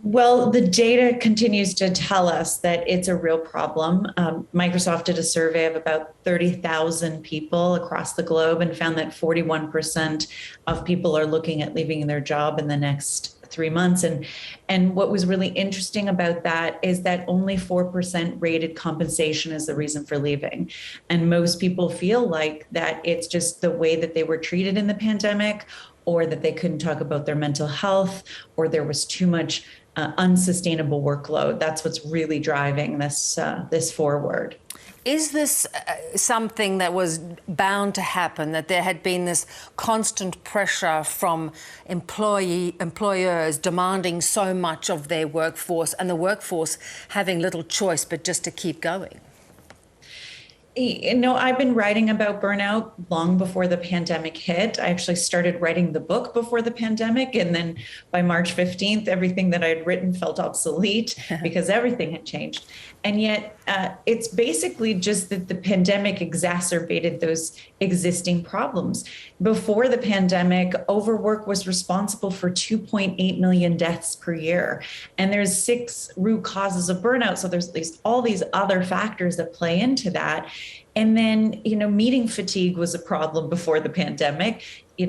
Well, the data continues to tell us that it's a real problem. Microsoft did a survey of about 30,000 people across the globe and found that 41% of people are looking at leaving their job in the next 3 months. And what was really interesting about that is that only 4% rated compensation as the reason for leaving. And most people feel like that it's just the way that they were treated in the pandemic, or that they couldn't talk about their mental health, or there was too much unsustainable workload. That's what's really driving this forward. Is this something that was bound to happen, that there had been this constant pressure from employers demanding so much of their workforce and the workforce having little choice but just to keep going? I've been writing about burnout long before the pandemic hit. I actually started writing the book before the pandemic. And then by March 15th, everything that I had written felt obsolete because everything had changed. And yet it's basically just that the pandemic exacerbated those existing problems. Before the pandemic, overwork was responsible for 2.8 million deaths per year. And there's 6 root causes of burnout. So there's all these other factors that play into that. And then, meeting fatigue was a problem before the pandemic.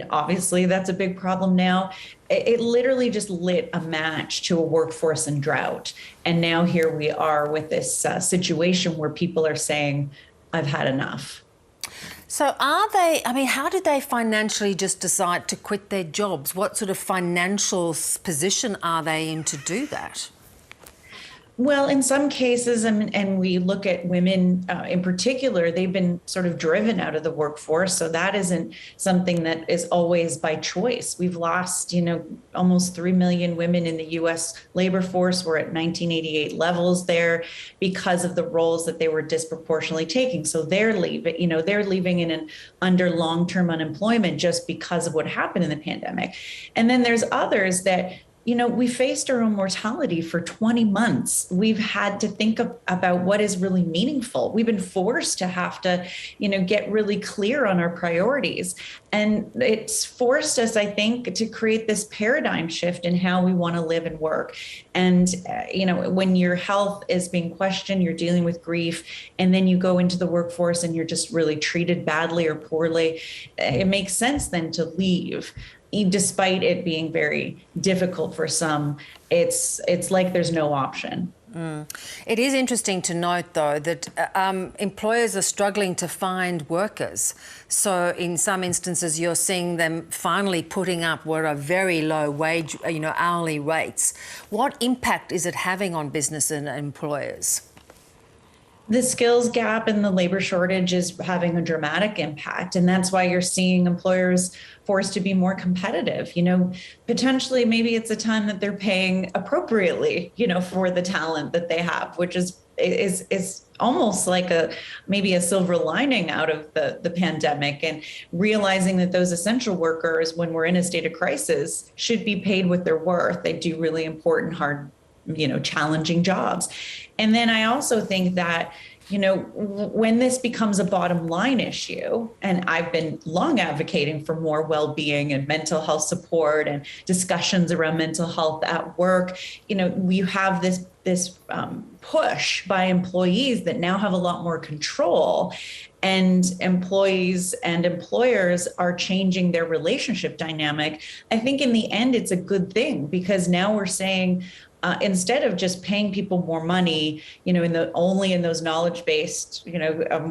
Obviously, that's a big problem now. It literally just lit a match to a workforce in drought. And now here we are with this situation where people are saying, I've had enough. So how did they financially just decide to quit their jobs? What sort of financial position are they in to do that? Well, in some cases, and we look at women in particular, they've been sort of driven out of the workforce. So that isn't something that is always by choice. We've lost, almost 3 million women in the US labor force. We're at 1988 levels there because of the roles that they were disproportionately taking. So they're leaving, they're leaving under long-term unemployment just because of what happened in the pandemic. And then there's others that we faced our own mortality for 20 months. We've had to think about what is really meaningful. We've been forced to have to, get really clear on our priorities. And it's forced us, I think, to create this paradigm shift in how we want to live and work. And, when your health is being questioned, you're dealing with grief, and then you go into the workforce and you're just really treated badly or poorly, it makes sense then to leave. Despite it being very difficult for some, it's like there's no option. It is interesting to note, though, that employers are struggling to find workers. So in some instances, you're seeing them finally putting up what are very low wage, hourly rates. What impact is it having on business and employers? The skills gap and the labor shortage is having a dramatic impact. And that's why you're seeing employers forced to be more competitive. Potentially maybe it's a time that they're paying appropriately, for the talent that they have, which is almost like maybe a silver lining out of the pandemic, and realizing that those essential workers, when we're in a state of crisis, should be paid what they're worth. They do really important, hard, challenging jobs. And then I also think that, when this becomes a bottom line issue, and I've been long advocating for more well-being and mental health support and discussions around mental health at work, we have this push by employees that now have a lot more control, and employees and employers are changing their relationship dynamic. I think in the end, it's a good thing, because now we're saying, instead of just paying people more money, only in those knowledge-based,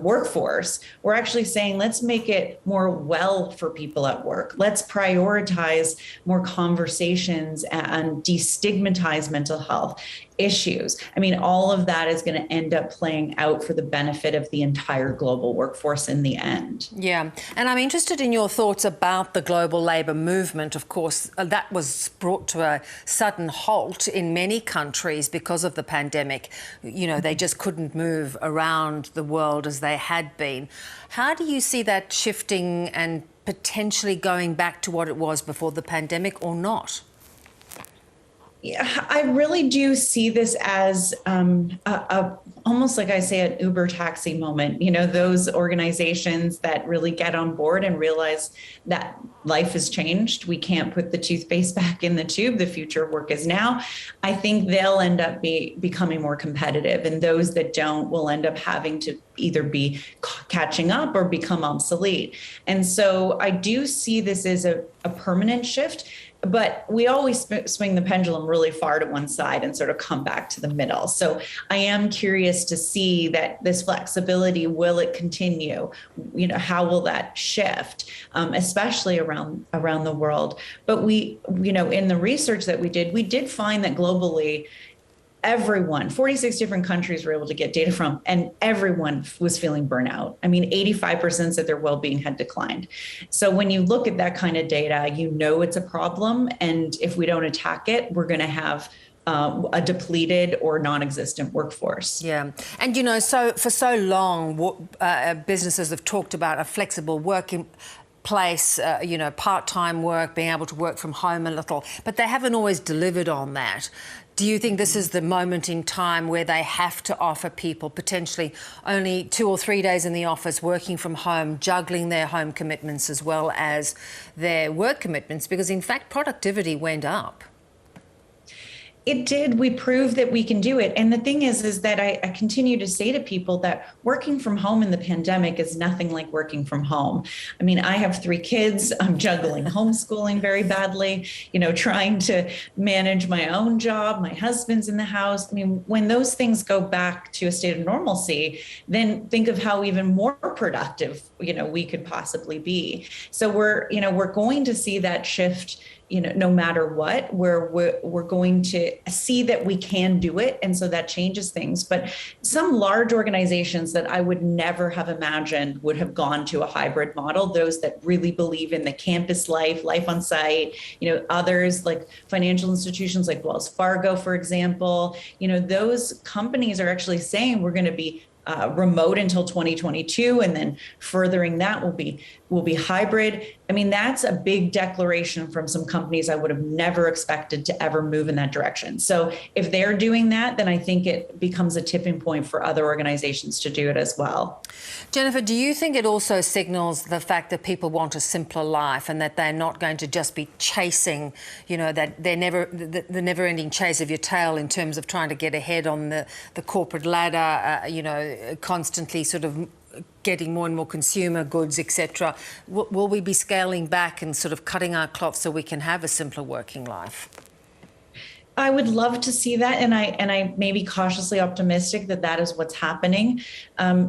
workforce, we're actually saying, let's make it more well for people at work. Let's prioritize more conversations and destigmatize mental health issues. All of that is going to end up playing out for the benefit of the entire global workforce in the end. Yeah. And I'm interested in your thoughts about the global labour movement. Of course, that was brought to a sudden halt in many countries because of the pandemic. They just couldn't move around the world as they had been. How do you see that shifting and potentially going back to what it was before the pandemic, or not? Yeah, I really do see this as almost like I say an Uber taxi moment. You know, those organizations that really get on board and realize that life has changed. We can't put the toothpaste back in the tube. The future of work is now. I think they'll end up becoming more competitive, and those that don't will end up having to either be catching up or become obsolete. And so I do see this as a permanent shift, but we always swing the pendulum really far to one side and sort of come back to the middle. So I am curious to see that this flexibility, will it continue? You know, how will that shift, especially around the world? But we, you know, in the research that we did find that globally, everyone, 46 different countries were able to get data from, and everyone was feeling burnout. I mean, 85% said their well-being had declined. So when you look at that kind of data, you know it's a problem. And if we don't attack it, we're going to have a depleted or non-existent workforce. Yeah. And, you know, so for so long, businesses have talked about a flexible working place, you know, part-time work, being able to work from home a little, but they haven't always delivered on that. Do you think this is the moment in time where they have to offer people potentially only 2 or 3 days in the office, working from home, juggling their home commitments as well as their work commitments? Because in fact, productivity went up. It did. We proved that we can do it. And the thing is that I continue to say to people that working from home in the pandemic is nothing like working from home. I mean, I have 3 kids. I'm juggling homeschooling very badly, you know, trying to manage my own job. My husband's in the house. I mean, when those things go back to a state of normalcy, then think of how even more productive, you know, we could possibly be. So we're going to see that shift, you know, no matter what, where we're going to see that we can do it. And so that changes things. But some large organizations that I would never have imagined would have gone to a hybrid model, those that really believe in the campus life on site, you know, others like financial institutions like Wells Fargo, for example, you know, those companies are actually saying we're going to be remote until 2022, and then furthering that will be hybrid. I mean, that's a big declaration from some companies I would have never expected to ever move in that direction. So if they're doing that, then I think it becomes a tipping point for other organizations to do it as well. Jennifer, do you think it also signals the fact that people want a simpler life and that they're not going to just be chasing, you know, that they're the never-ending chase of your tail in terms of trying to get ahead on the corporate ladder, you know, constantly sort of getting more and more consumer goods, etc. Will we be scaling back and sort of cutting our cloth so we can have a simpler working life? I would love to see that, and I may be cautiously optimistic that that is what's happening.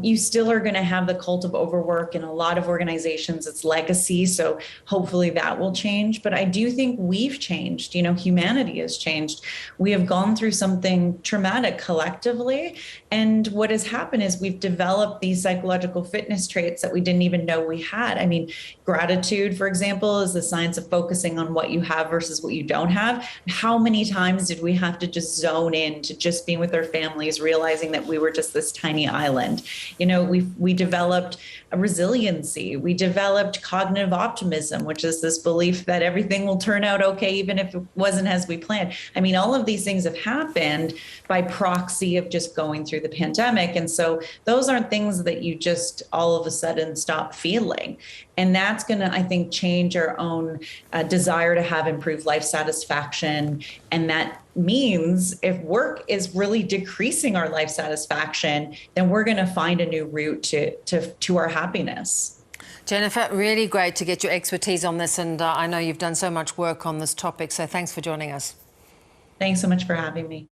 You still are going to have the cult of overwork in a lot of organizations. It's legacy, so hopefully that will change. But I do think we've changed. You know, humanity has changed. We have gone through something traumatic collectively, and what has happened is we've developed these psychological fitness traits that we didn't even know we had. I mean, gratitude, for example, is the science of focusing on what you have versus what you don't have. How many times did we have to just zone in to just being with our families, realizing that we were just this tiny island? You know, we developed a resiliency. We developed cognitive optimism, which is this belief that everything will turn out okay, even if it wasn't as we planned. I mean, all of these things have happened by proxy of just going through the pandemic. And so those aren't things that you just all of a sudden stop feeling. And that's going to, I think, change our own desire to have improved life satisfaction. And that means if work is really decreasing our life satisfaction, then we're going to find a new route to our happiness. Jennifer, really great to get your expertise on this. And I know you've done so much work on this topic. So thanks for joining us. Thanks so much for having me.